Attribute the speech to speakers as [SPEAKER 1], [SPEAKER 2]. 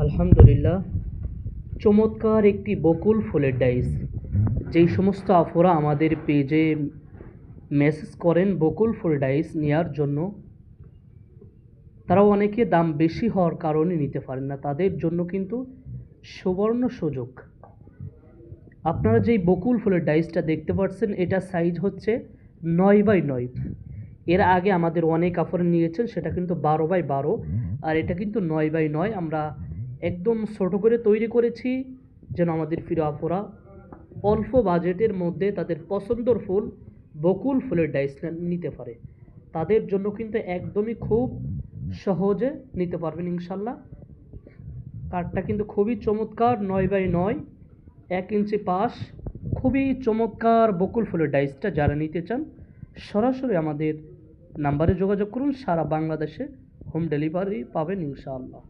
[SPEAKER 1] আলহামদুলিল্লাহ, চমৎকার একটি বকুল ফুলের ডাইস। যেই সমস্ত আপুরা আমাদের পেজে মেসেজ করেন বকুল ফুল ডাইস নেওয়ার জন্য, তারাও অনেকে দাম বেশি হওয়ার কারণে নিতে পারেন না। তাদের জন্য কিন্তু সুবর্ণ সুযোগ। আপনারা যেই বকুল ফুলের ডাইসটা দেখতে পাচ্ছেন, এটা সাইজ হচ্ছে 9x9। এর আগে আমাদের অনেক আপুরা নিয়েছেন, সেটা কিন্তু 12x12, আর এটা কিন্তু 9x9। আমরা একদম ছোট করে তৈরি করেছি যেন আমাদের প্রিয় আপুরা অল্প বাজেটের মধ্যে তাদের পছন্দর ফুল বকুল ফুলের ডাইস নিতে পারে। তাদের জন্য কিন্তু একদমই খুব সহজে নিতে পারবেন ইনশাল্লাহ। কাঠটা কিন্তু খুবই চমৎকার, 9x9, 1 ইঞ্চি পাশ। খুবই চমৎকার বকুল ফুলের ডাইসটা যারা নিতে চান সরাসরি আমাদের নাম্বারে যোগাযোগ করুন। সারা বাংলাদেশে হোম ডেলিভারি পাবেন ইনশাআল্লাহ।